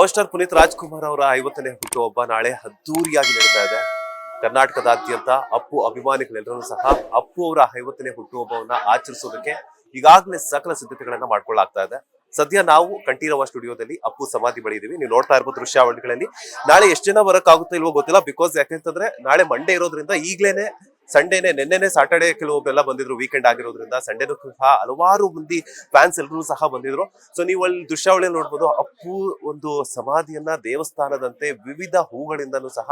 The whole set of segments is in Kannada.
ಪವರ್ ಸ್ಟಾರ್ ಪುನೀತ್ ರಾಜ್ಕುಮಾರ್ ಅವರ 50ನೇ ಹುಟ್ಟುಹಬ್ಬ ನಾಳೆ ಅದ್ದೂರಿಯಾಗಿ ನಡೀತಾ ಇದೆ. ಕರ್ನಾಟಕದಾದ್ಯಂತ ಅಪ್ಪು ಅಭಿಮಾನಿಗಳೆಲ್ಲರೂ ಸಹ ಅಪ್ಪು ಅವರ 50ನೇ ಹುಟ್ಟುಹಬ್ಬವನ್ನ ಆಚರಿಸೋದಕ್ಕೆ ಈಗಾಗಲೇ ಸಕಲ ಸಿದ್ಧತೆಗಳನ್ನ ಮಾಡ್ಕೊಳ್ಳಾಗ್ತಾ ಇದೆ. ಸದ್ಯ ನಾವು ಕಂಠೀರವ ಸ್ಟುಡಿಯೋದಲ್ಲಿ ಅಪ್ಪು ಸಮಾಧಿ ಬಳಿ ಇದೀವಿ. ನೀವು ನೋಡ್ತಾ ಇರ್ಬೋದು ದೃಶ್ಯಾವಳಿಗಳಲ್ಲಿ. ನಾಳೆ ಎಷ್ಟು ಜನ ಬರಕ್ ಆಗುತ್ತೋ ಇಲ್ವೋ ಗೊತ್ತಿಲ್ಲ. ಬಿಕಾಸ್ ಯಾಕೆಂತಂದ್ರೆ ನಾಳೆ ಮಂಡೇ ಇರೋದ್ರಿಂದ ಈಗ್ಲೇನೆ ಸಂಡೇನೆ ನೆನ್ನೆನೆ ಸಾಟರ್ಡೆ ಕೆಲವೊಬ್ಬರೆಲ್ಲ ಬಂದಿದ್ರು, ವೀಕೆಂಡ್ ಆಗಿರೋದ್ರಿಂದ ಸಂಡೇನೂ ಸಹ ಹಲವಾರು ಮಂದಿ ಫ್ಯಾನ್ಸ್ ಎಲ್ಲರೂ ಸಹ ಬಂದಿದ್ರು. ಸೊ ನೀವು ಅಲ್ಲಿ ದೃಶ್ಯಾವಳಿಯಲ್ಲಿ ನೋಡ್ಬೋದು, ಅಪ್ಪು ಒಂದು ಸಮಾಧಿಯನ್ನ ದೇವಸ್ಥಾನದಂತೆ ವಿವಿಧ ಹೂಗಳಿಂದನೂ ಸಹ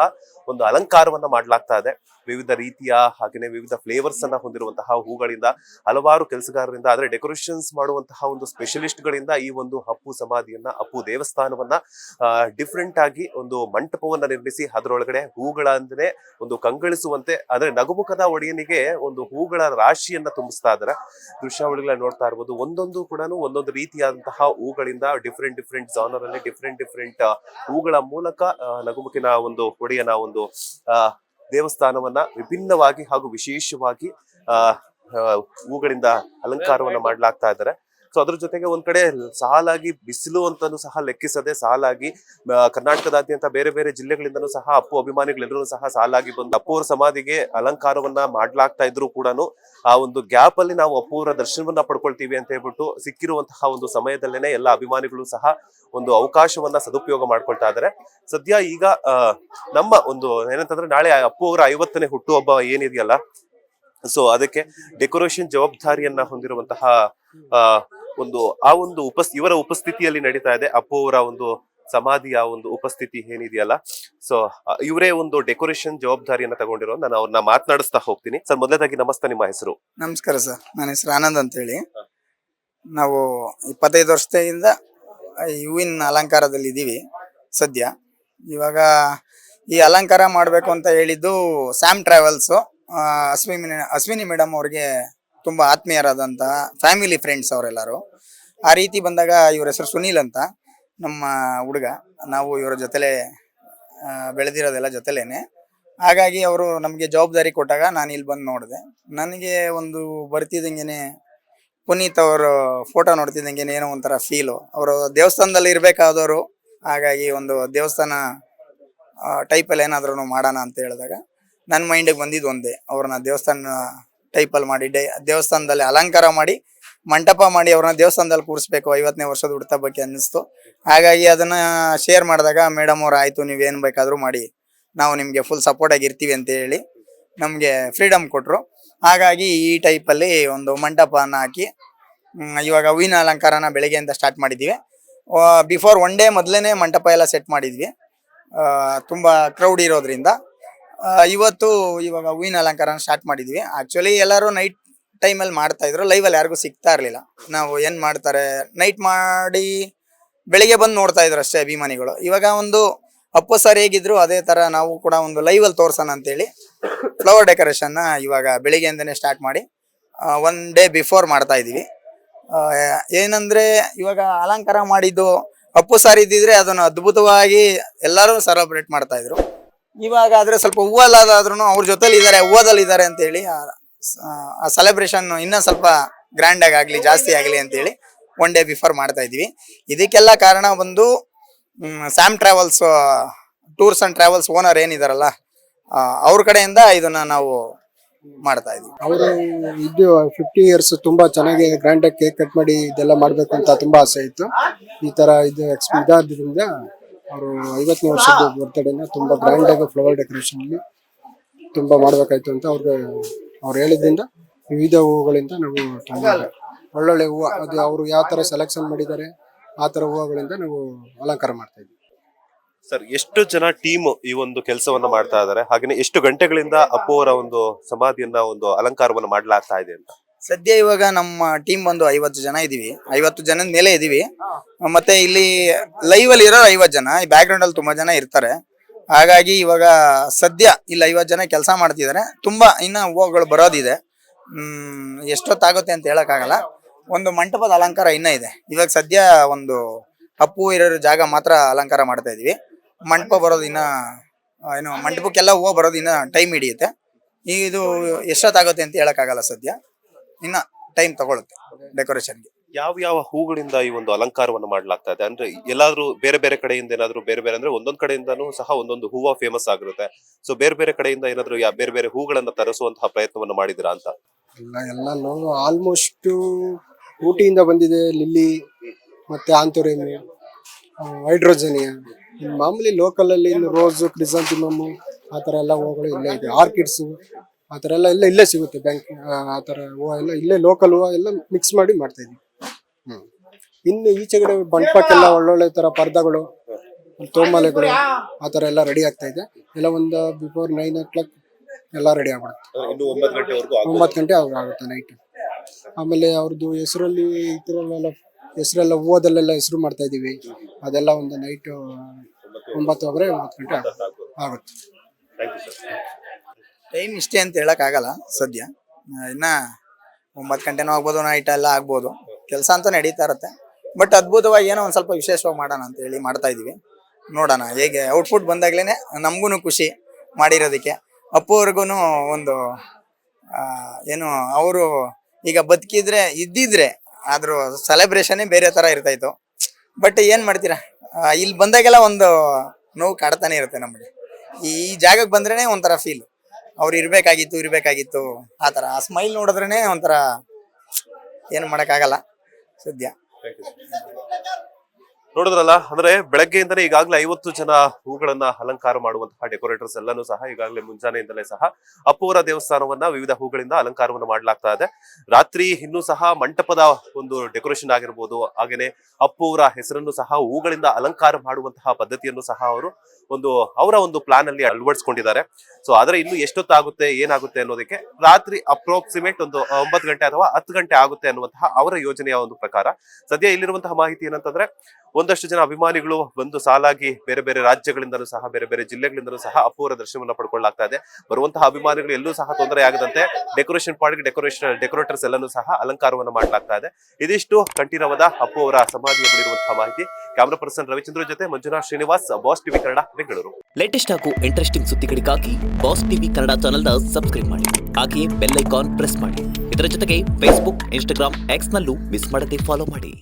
ಒಂದು ಅಲಂಕಾರವನ್ನ ಮಾಡ್ಲಾಗ್ತಾ ಇದೆ. ವಿವಿಧ ರೀತಿಯ ಹಾಗೆಯೇ ವಿವಿಧ ಫ್ಲೇವರ್ಸ್ ಅನ್ನ ಹೊಂದಿರುವಂತಹ ಹೂಗಳಿಂದ ಹಲವಾರು ಕೆಲಸಗಾರರಿಂದ ಆದ್ರೆ ಡೆಕೋರೇಷನ್ಸ್ ಮಾಡುವಂತಹ ಒಂದು ಸ್ಪೆಷಲಿಸ್ಟ್ ಗಳಿಂದ ಈ ಒಂದು ಅಪ್ಪು ಸಮಾಧಿಯನ್ನ ಅಪ್ಪು ದೇವಸ್ಥಾನವನ್ನ ಡಿಫ್ರೆಂಟ್ ಆಗಿ ಒಂದು ಮಂಟಪವನ್ನ ನಿರ್ಮಿಸಿ ಅದರೊಳಗಡೆ ಹೂಗಳಂದ್ರೆ ಒಂದು ಕಂಗಳಿಸುವಂತೆ ಅಂದ್ರೆ ನಗುಮುಖದ ಒಡೆಯನಿಗೆ ಒಂದು ಹೂಗಳ ರಾಶಿಯನ್ನ ತುಂಬಿಸ್ತಾ ಇದ್ದಾರೆ. ದೃಶ್ಯಾವಳಿಗಳನ್ನ ನೋಡ್ತಾ ಇರ್ಬೋದು. ಒಂದೊಂದು ಕೂಡ ಒಂದೊಂದು ರೀತಿಯಾದಂತಹ ಹೂಗಳಿಂದ ಡಿಫ್ರೆಂಟ್ ಜಾನರ್ ಅಲ್ಲಿ ಡಿಫ್ರೆಂಟ್ ಹೂಗಳ ಮೂಲಕ ನಗುಮುಖಿನ ಒಂದು ಒಡೆಯನ ಒಂದು ದೇವಸ್ಥಾನವನ್ನ ವಿಭಿನ್ನವಾಗಿ ಹಾಗೂ ವಿಶೇಷವಾಗಿ ಹೂಗಳಿಂದ ಅಲಂಕಾರವನ್ನ ಮಾಡ್ಲಾಗ್ತಾ ಇದ್ದಾರೆ. ಸೊ ಅದ್ರ ಜೊತೆಗೆ ಒಂದ್ ಕಡೆ ಸಾಲಾಗಿ ಬಿಸಿಲು ಅಂತಾನು ಸಹ ಲೆಕ್ಕಿಸದೆ ಸಾಲಾಗಿ ಕರ್ನಾಟಕದಾದ್ಯಂತ ಬೇರೆ ಬೇರೆ ಜಿಲ್ಲೆಗಳಿಂದನೂ ಸಹ ಅಪ್ಪು ಅಭಿಮಾನಿಗಳೆಲ್ಲರೂ ಸಹ ಸಾಲಾಗಿ ಬಂದು ಅಪ್ಪು ಅವರ ಸಮಾಧಿಗೆ ಅಲಂಕಾರವನ್ನ ಮಾಡ್ಲಾಗ್ತಾ ಇದ್ರು ಕೂಡ ಆ ಒಂದು ಗ್ಯಾಪ್ ಅಲ್ಲಿ ನಾವು ಅಪ್ಪು ಅವರ ದರ್ಶನವನ್ನ ಪಡ್ಕೊಳ್ತೀವಿ ಅಂತ ಹೇಳ್ಬಿಟ್ಟು ಸಿಕ್ಕಿರುವಂತಹ ಒಂದು ಸಮಯದಲ್ಲೇನೆ ಎಲ್ಲ ಅಭಿಮಾನಿಗಳು ಸಹ ಒಂದು ಅವಕಾಶವನ್ನ ಸದುಪಯೋಗ ಮಾಡ್ಕೊಳ್ತಾ ಇದ್ದಾರೆ. ಸದ್ಯ ಈಗ ನಮ್ಮ ಒಂದು ಏನಂತಂದ್ರೆ ನಾಳೆ ಅಪ್ಪು ಅವರ 50ನೇ ಹುಟ್ಟುಹಬ್ಬ ಏನಿದೆಯಲ್ಲ, ಸೊ ಅದಕ್ಕೆ ಡೆಕೋರೇಷನ್ ಜವಾಬ್ದಾರಿಯನ್ನ ಹೊಂದಿರುವಂತಹ ಇವರ ಉಪಸ್ಥಿತಿಯಲ್ಲಿ ನಡೀತಾ ಇದೆ. ಅಪ್ಪು ಅವರ ಒಂದು ಸಮಾಧಿಯ ಒಂದು ಉಪಸ್ಥಿತಿ ಏನಿದೆಯಲ್ಲ, ಸೊ ಇವರೇ ಒಂದು ಡೆಕೋರೇಷನ್ ಜವಾಬ್ದಾರಿಯನ್ನ ತಗೊಂಡಿರೋ. ನಾನು ಅವ್ರನ್ನ ಮಾತನಾಡಿಸ್ತಾ ಹೋಗ್ತೀನಿ. ಸರ್, ಮೊದಲನೇದಾಗಿ ನಮಸ್ತೆ, ನಿಮ್ಮ ಹೆಸರು? ನಮಸ್ಕಾರ ಸರ್, ನನ್ನ ಹೆಸರು ಆನಂದ್ ಅಂತ ಹೇಳಿ. ನಾವು 25 ವರ್ಷದಿಂದ ಹೂವಿನ ಅಲಂಕಾರದಲ್ಲಿ ಇದ್ದೀವಿ. ಸದ್ಯ ಇವಾಗ ಈ ಅಲಂಕಾರ ಮಾಡಬೇಕು ಅಂತ ಹೇಳಿದ್ದು ಸ್ಯಾಮ್ ಟ್ರಾವೆಲ್ಸ್ ಅಶ್ವಿನಿ ಮೇಡಮ್ ಅವ್ರಿಗೆ ತುಂಬಾ ಆತ್ಮೀಯರಾದಂತಹ ಫ್ಯಾಮಿಲಿ ಫ್ರೆಂಡ್ಸ್ ಅವರೆಲ್ಲರೂ. ಆ ರೀತಿ ಬಂದಾಗ ಇವ್ರ ಹೆಸರು ಸುನೀಲ್ ಅಂತ, ನಮ್ಮ ಹುಡುಗ. ನಾವು ಇವರ ಜೊತೆಲೆ ಬೆಳೆದಿರೋದೆಲ್ಲ ಜೊತೆಲೇನೆ. ಹಾಗಾಗಿ ಅವರು ನಮಗೆ ಜವಾಬ್ದಾರಿ ಕೊಟ್ಟಾಗ ನಾನು ಇಲ್ಲಿ ಬಂದು ನೋಡಿದೆ. ನನಗೆ ಒಂದು ಬರ್ತಿದ್ದಂಗೆನೆ ಪುನೀತ್ ಅವರು ಫೋಟೋ ನೋಡ್ತಿದ್ದಂಗೆನೆ ಏನೋ ಒಂಥರ ಫೀಲು. ಅವರು ದೇವಸ್ಥಾನದಲ್ಲಿ ಇರಬೇಕಾದವರು. ಹಾಗಾಗಿ ಒಂದು ದೇವಸ್ಥಾನ ಟೈಪಲ್ಲಿ ಏನಾದ್ರೂ ಮಾಡೋಣ ಅಂತ ಹೇಳಿದಾಗ ನನ್ನ ಮೈಂಡಿಗೆ ಬಂದಿದ್ದು ಒಂದೇ, ಅವ್ರನ್ನ ದೇವಸ್ಥಾನ ಟೈಪಲ್ಲಿ ಮಾಡಿ ದೇವಸ್ಥಾನದಲ್ಲಿ ಅಲಂಕಾರ ಮಾಡಿ ಮಂಟಪ ಮಾಡಿ ಅವ್ರನ್ನ ದೇವಸ್ಥಾನದಲ್ಲಿ ಕೂರಿಸ್ಬೇಕು 50ನೇ ವರ್ಷದ ಹುಟ್ಟುಹಬ್ಬಕ್ಕೆ ಅನ್ನಿಸ್ತು. ಹಾಗಾಗಿ ಅದನ್ನ ಶೇರ್ ಮಾಡಿದಾಗ ಮೇಡಮ್ ಅವ್ರು ಆಯ್ತು, ನೀವೇನು ಬೇಕಾದರೂ ಮಾಡಿ, ನಾವು ನಿಮಗೆ ಫುಲ್ ಸಪೋರ್ಟ್ ಆಗಿರ್ತೀವಿ ಅಂತ ಹೇಳಿ ನಮಗೆ ಫ್ರೀಡಮ್ ಕೊಟ್ಟರು. ಹಾಗಾಗಿ ಈ ಟೈಪಲ್ಲಿ ಒಂದು ಮಂಟಪನ ಹಾಕಿ ಇವಾಗ ಹೂವಿನ ಅಲಂಕಾರನ ಬೆಳಗ್ಗೆಯಿಂದ ಸ್ಟಾರ್ಟ್ ಮಾಡಿದ್ದೀವಿ. ಬಿಫೋರ್ 1 ಡೇ ಮೊದಲೇ ಮಂಟಪ ಎಲ್ಲ ಸೆಟ್ ಮಾಡಿದ್ವಿ. ತುಂಬ ಕ್ರೌಡ್ ಇರೋದ್ರಿಂದ ಇವಾಗ ಹೂವಿನ ಅಲಂಕಾರನ ಸ್ಟಾರ್ಟ್ ಮಾಡಿದ್ವಿ. ಆಕ್ಚುಲಿ ಎಲ್ಲರೂ ನೈಟ್ ಟೈಮಲ್ಲಿ ಮಾಡ್ತಾ ಇದ್ರು, ಲೈವಲ್ಲಿ ಯಾರಿಗೂ ಸಿಗ್ತಾ ಇರಲಿಲ್ಲ. ನಾವು ಏನು ಮಾಡ್ತಾರೆ, ನೈಟ್ ಮಾಡಿ ಬೆಳಿಗ್ಗೆ ಬಂದು ನೋಡ್ತಾ ಇದ್ರು ಅಷ್ಟೇ ಅಭಿಮಾನಿಗಳು. ಇವಾಗ ಒಂದು ಅಪ್ಪು ಸರ್ ಹೇಗಿದ್ರು ಅದೇ ಥರ ನಾವು ಕೂಡ ಒಂದು ಲೈವಲ್ಲಿ ತೋರ್ಸೋಣ ಅಂತೇಳಿ ಫ್ಲವರ್ ಡೆಕೋರೇಷನ್ನ ಇವಾಗ ಬೆಳಿಗ್ಗೆಯಿಂದನೇ ಸ್ಟಾರ್ಟ್ ಮಾಡಿ 1 ಡೇ ಬಿಫೋರ್ ಮಾಡ್ತಾ ಇದೀವಿ. ಏನಂದ್ರೆ ಇವಾಗ ಅಲಂಕಾರ ಮಾಡಿದ್ದು ಅಪ್ಪು ಸರ್ ಇದ್ದಿದ್ರೆ ಅದನ್ನು ಅದ್ಭುತವಾಗಿ ಎಲ್ಲರೂ ಸೆಲೆಬ್ರೇಟ್ ಮಾಡ್ತಾ ಇದ್ರು. ಇವಾಗ ಆದ್ರೆ ಸ್ವಲ್ಪ ಹೂವಲ್ಲಾದ್ರೂ ಅವ್ರ ಜೊತೆಲಿ ಇದ್ದಾರೆ, ಹೂವದಲ್ಲಿ ಇದ್ದಾರೆ ಅಂತ ಹೇಳಿ ಆ ಸೆಲೆಬ್ರೇಷನ್ ಇನ್ನೂ ಸ್ವಲ್ಪ ಗ್ರ್ಯಾಂಡ್ ಆಗಲಿ, ಜಾಸ್ತಿ ಆಗಲಿ ಅಂತೇಳಿ 1 ಡೇ ಬಿಫೋರ್ ಮಾಡ್ತಾ ಇದೀವಿ. ಇದಕ್ಕೆಲ್ಲ ಕಾರಣ ಒಂದು Sam travels tours and travels owner ಏನಿದಾರಲ್ಲ, ಅವ್ರ ಕಡೆಯಿಂದ ಇದನ್ನ ನಾವು ಮಾಡ್ತಾ ಇದೀವಿ. ಅವರು 50 ಇಯರ್ಸ್ ತುಂಬಾ ಚೆನ್ನಾಗಿ ಗ್ರ್ಯಾಂಡ್ ಆಗಿ ಕೇಕ್ ಕಟ್ ಮಾಡಿ ಇದೆಲ್ಲ ಮಾಡ್ಬೇಕು ಅಂತ ತುಂಬಾ ಆಸೆ ಇತ್ತು. ಈ ತರ ಇದಾದ್ರಿಂದ ಅವರು 50ನೇ ವರ್ಷದ ಬರ್ತಡೇನ ತುಂಬಾ ಗ್ರ್ಯಾಂಡ್ ಆಗಿ ಫ್ಲವರ್ ಡೆಕೋರೇಷನ್ ಅಲ್ಲಿ ತುಂಬಾ ಮಾಡ್ಬೇಕಾಯ್ತು ಅಂತ ಅವ್ರು ಹೇಳಿದ್ರಿಂದ ವಿವಿಧ ಹೂವುಗಳಿಂದ ನಾವು ತುಂಬಾ ಒಳ್ಳೊಳ್ಳೆ ಹೂವು, ಅದು ಅವರು ಯಾವ ತರ ಸೆಲೆಕ್ಷನ್ ಮಾಡಿದ್ದಾರೆ ಆ ತರ ಹೂವುಗಳಿಂದ ನಾವು ಅಲಂಕಾರ ಮಾಡ್ತಾ ಇದ್ವಿ. ಸರ್, ಎಷ್ಟು ಜನ ಟೀಮ್ ಈ ಒಂದು ಕೆಲಸವನ್ನ ಮಾಡ್ತಾ ಇದ್ದಾರೆ, ಹಾಗೇನೆ ಎಷ್ಟು ಗಂಟೆಗಳಿಂದ ಅಪ್ಪು ಅವರ ಒಂದು ಸಮಾಧಿಯನ್ನ ಒಂದು ಅಲಂಕಾರವನ್ನ ಮಾಡ್ಲಾಗ್ತಾ ಇದೆ ಅಂತ? ಸದ್ಯ ಇವಾಗ ನಮ್ಮ ಟೀಮ್ ಬಂದು 50 ಜನ ಇದೀವಿ. 50 ಜನದ ಮೇಲೆ ಇದೀವಿ. ಮತ್ತೆ ಇಲ್ಲಿ ಲೈವ್ ಅಲ್ಲಿ ಇರೋ 50 ಜನ, ಈ ಬ್ಯಾಕ್ ಗ್ರೌಂಡ್ ಅಲ್ಲಿ ತುಂಬಾ ಜನ ಇರ್ತಾರೆ. ಹಾಗಾಗಿ ಇವಾಗ ಸದ್ಯ ಇಲ್ಲಿ 50 ಜನ ಕೆಲಸ ಮಾಡ್ತಿದ್ದಾರೆ. ತುಂಬಾ ಇನ್ನ ಹೂವುಗಳು ಬರೋದಿದೆ. ಎಷ್ಟೊತ್ತಾಗುತ್ತೆ ಅಂತ ಹೇಳಕ್ಕಾಗಲ್ಲ. ಒಂದು ಮಂಟಪದ ಅಲಂಕಾರ ಇನ್ನ ಇದೆ. ಇವಾಗ ಸದ್ಯ ಒಂದು ಅಪ್ಪು ಇರೋ ಜಾಗ ಮಾತ್ರ ಅಲಂಕಾರ ಮಾಡ್ತಾ ಇದೀವಿ. ಮಂಟಪ ಬರೋದು ಇನ್ನ ಮಂಟಪಕ್ಕೆಲ್ಲ ಹೂವು ಬರೋದು ಇನ್ನ ಟೈಮ್ ಹಿಡಿಯುತ್ತೆ. ಇದು ಎಷ್ಟೊತ್ತಾಗುತ್ತೆ ಅಂತ ಹೇಳಕ್ಕಾಗಲ್ಲ. ಸದ್ಯ ಇನ್ನ ಟೈಮ್ ತಗೊಳುತ್ತೆ ಡೆಕೋರೇಷನ್ಗೆ. ಯಾವ ಹೂಗಳಿಂದ ಈ ಒಂದು ಅಲಂಕಾರವನ್ನು ಮಾಡಲಾಗ್ತಾ ಇದೆ? ಅಂದ್ರೆ ಎಲ್ಲಾದ್ರೂ ಬೇರೆ ಬೇರೆ ಕಡೆಯಿಂದ ಏನಾದ್ರು ಬೇರೆ ಬೇರೆ ಅಂದ್ರೆ ಒಂದೊಂದ್ ಕಡೆಯಿಂದನೂ ಸಹ ಒಂದೊಂದು ಹೂವ ಫೇಮಸ್ ಆಗಿರುತ್ತೆ. ಸೊ ಬೇರೆ ಬೇರೆ ಕಡೆಯಿಂದ ಏನಾದ್ರು ಬೇರೆ ಬೇರೆ ಹೂಗಳನ್ನ ತರಿಸುವಂತಹ ಪ್ರಯತ್ನವನ್ನ ಮಾಡಿದಿರಾ ಅಂತ? ಎಲ್ಲನೂ ಆಲ್ಮೋಸ್ಟ್ ಊಟಿಯಿಂದ ಬಂದಿದೆ. ಲಿಲ್ಲಿ ಮತ್ತೆ ಆಂಥೋರಿಯಂ, ಹೈಡ್ರೋಜನಿಯಾ. ಇನ್ನು ಮಾಮೂಲಿ ಲೋಕಲ್ ಅಲ್ಲಿ ರೋಸು, ಕ್ರಿಸಾಂಥಿಮಮ್ ಆ ಥರ ಎಲ್ಲ ಹೂಗಳು ಇಲ್ಲೇ ಇದೆ. ಆರ್ಕಿಡ್ಸು ಆ ಥರ ಎಲ್ಲ ಇಲ್ಲೇ ಸಿಗುತ್ತೆ. ಬ್ಯಾಂಕ್ ಆ ಥರ ಹೂವು ಎಲ್ಲ ಇಲ್ಲೇ ಲೋಕಲ್ ಹೂವು ಎಲ್ಲ ಮಿಕ್ಸ್ ಮಾಡಿ ಮಾಡ್ತಾ ಇದೀವಿ. ಇನ್ನು ಈಚೆಗಡೆ ಬಂಟ್ಪಾಕೆಲ್ಲ ಒಳ್ಳೊಳ್ಳೆ ತರ ಪರ್ದಗಳು, ತೋಮಾಲೆಗಳು ಆ ಥರ ಎಲ್ಲ ರೆಡಿ ಆಗ್ತಾ ಇದೆ. ಎಲ್ಲ ಒಂದು ಬಿಫೋರ್ 9 o'clock ಎಲ್ಲ ರೆಡಿ ಆಗ್ಬಿಡುತ್ತೆ. ಇನ್ನು 9 ಗಂಟೆವರೆಗೂ 9 ಗಂಟೆ ಆಗುತ್ತೆ ನೈಟ್. ಆಮೇಲೆ ಅವ್ರದ್ದು ಹೆಸರಲ್ಲಿ ಈ ಥರ ಹೆಸರೆಲ್ಲ ಹೂವದಲ್ಲೆಲ್ಲ ಹೆಸರು ಮಾಡ್ತಾ ಇದೀವಿ. ಅದೆಲ್ಲ ಒಂದು ನೈಟ್ 9 ಗಂಟೆ ಆಗುತ್ತೆ. ಟೈಮ್ ಇಷ್ಟೇ ಅಂತ ಹೇಳಕ್ಕಾಗಲ್ಲ ಸದ್ಯ. ಇನ್ನ 9 ಗಂಟೆನೂ ಆಗ್ಬೋದು, ನೈಟ್ ಎಲ್ಲ ಆಗ್ಬೋದು. ಕೆಲಸ ಅಂತ ನಡೀತಾ ಇರುತ್ತೆ. ಬಟ್ ಅದ್ಭುತವಾಗಿ ಏನೋ ಒಂದ್ ಸ್ವಲ್ಪ ವಿಶೇಷವಾಗಿ ಮಾಡೋಣ ಅಂತ ಹೇಳಿ ಮಾಡ್ತಾ ಇದೀವಿ. ನೋಡೋಣ ಹೇಗೆ ಔಟ್ಪುಟ್ ಬಂದಾಗ್ಲೇನೆ ನಮ್ಗೂ ಖುಷಿ ಮಾಡಿರೋದಕ್ಕೆ. ಅಪ್ಪು ಅವ್ರಿಗೂ ಒಂದು ಏನು ಅವರು ಈಗ ಬದುಕಿದ್ರೆ ಇದ್ದಿದ್ರೆ ಆದ್ರೂ ಸೆಲೆಬ್ರೇಷನ್ ಬೇರೆ ತರ ಇರ್ತಾ ಇತ್ತು. ಬಟ್ ಏನ್ ಮಾಡ್ತೀರಾ, ಇಲ್ಲಿ ಬಂದಾಗೆಲ್ಲ ಒಂದು ನೋವು ಕಾಡ್ತಾನೆ ಇರುತ್ತೆ ನಮಗೆ. ಈ ಜಾಗಕ್ಕೆ ಬಂದ್ರೇನೆ ಒಂಥರ ಫೀಲ್, ಅವ್ರು ಇರ್ಬೇಕಾಗಿತ್ತು ಆ ತರ. ಆ ಸ್ಮೈಲ್ ನೋಡಿದ್ರೇನೆ ಒಂಥರ ಏನು ಮಾಡಕ್ಕಾಗಲ್ಲ ಸದ್ಯ. ನೋಡಿದ್ರಲ್ಲ, ಅಂದ್ರೆ ಬೆಳಗ್ಗೆಯಿಂದಲೇ ಈಗಾಗಲೇ 50 ಜನ ಹೂಗಳನ್ನ ಅಲಂಕಾರ ಮಾಡುವಂತಹ ಡೆಕೋರೇಟರ್ಸ್ ಎಲ್ಲಾನು ಸಹ ಈಗಾಗಲೇ ಮುಂಜಾನೆಯಿಂದಲೇ ಸಹ ಅಪ್ಪು ಅವರ ದೇವಸ್ಥಾನವನ್ನ ವಿವಿಧ ಹೂಗಳಿಂದ ಅಲಂಕಾರವನ್ನು ಮಾಡಲಾಗ್ತಾ ಇದೆ. ರಾತ್ರಿ ಇನ್ನೂ ಸಹ ಮಂಟಪದ ಒಂದು ಡೆಕೋರೇಷನ್ ಆಗಿರ್ಬೋದು, ಹಾಗೇನೆ ಅಪ್ಪು ಅವರ ಹೆಸರನ್ನು ಸಹ ಹೂಗಳಿಂದ ಅಲಂಕಾರ ಮಾಡುವಂತಹ ಪದ್ಧತಿಯನ್ನು ಸಹ ಅವರು ಅವರ ಒಂದು ಪ್ಲಾನ್ ಅಲ್ಲಿ ಅಳವಡಿಸಿಕೊಂಡಿದ್ದಾರೆ. ಸೊ ಆದ್ರೆ ಇನ್ನು ಎಷ್ಟೊತ್ತಾಗುತ್ತೆ ಏನಾಗುತ್ತೆ ಅನ್ನೋದಕ್ಕೆ ರಾತ್ರಿ ಅಪ್ರಾಕ್ಸಿಮೇಟ್ ಒಂದು 9 ಗಂಟೆ ಅಥವಾ 10 ಗಂಟೆ ಆಗುತ್ತೆ ಅನ್ನುವಂತಹ ಅವರ ಯೋಜನೆಯ ಒಂದು ಪ್ರಕಾರ. ಸದ್ಯ ಇಲ್ಲಿರುವಂತಹ ಮಾಹಿತಿ ಏನಂತಂದ್ರೆ, ಒಂದಷ್ಟು ಜನ ಅಭಿಮಾನಿಗಳು ಒಂದು ಸಾಲಾಗಿ ಬೇರೆ ಬೇರೆ ರಾಜ್ಯಗಳಿಂದಲೂ ಸಹ ಬೇರೆ ಬೇರೆ ಜಿಲ್ಲೆಗಳಿಂದಲೂ ಸಹ ಅಪ್ಪು ಅವರ ದರ್ಶನವನ್ನ ಪಡ್ಕೊಳ್ಳಲಾಗ್ತಾ ಇದೆ. ಬರುವಂತಹ ಅಭಿಮಾನಿಗಳು ಎಲ್ಲೂ ಸಹ ತೊಂದರೆ ಆಗದಂತೆ ಡೆಕೋರೇಷನ್ ಪಾರ್ಟಿಗೆ ಡೆಕೋರೇಟರ್ಸ್ ಎಲ್ಲನೂ ಸಹ ಅಲಂಕಾರವನ್ನು ಮಾಡಲಾಗ್ತಾ ಇದೆ. ಇದಿಷ್ಟು ಕಂಠೀರವದ ಅಪ್ಪು ಅವರ ಸಮಾಧಿಯ ಬಳಿರುವಂತಹ ಮಾಹಿತಿ. ಕ್ಯಾಮರಾ ಪರ್ಸನ್ ರವಿಚಂದ್ರ ಜೊತೆ Manjunath Srinivas, boss TV Kannada, Bengaluru. Latest ಹಾಗೂ ಇಂಟ್ರೆಸ್ಟಿಂಗ್ ಸುದ್ದಿಗಳಿಗಾಗಿ ಬಾಸ್ ಟಿವಿ ಕನ್ನಡ ಚಾನೆಲ್ನ ಸಬ್ಸ್ಕ್ರೈಬ್ ಮಾಡಿ. ಹಾಗೆಯೇ ಬೆಲ್ ಐಕಾನ್ ಪ್ರೆಸ್ ಮಾಡಿ. ಇದರ ಜೊತೆಗೆ ಫೇಸ್ಬುಕ್, ಇನ್ಸ್ಟಾಗ್ರಾಮ್, ಎಕ್ಸ್ ನಲ್ಲೂ ಮಿಸ್ ಮಾಡದೆ ಫಾಲೋ ಮಾಡಿ.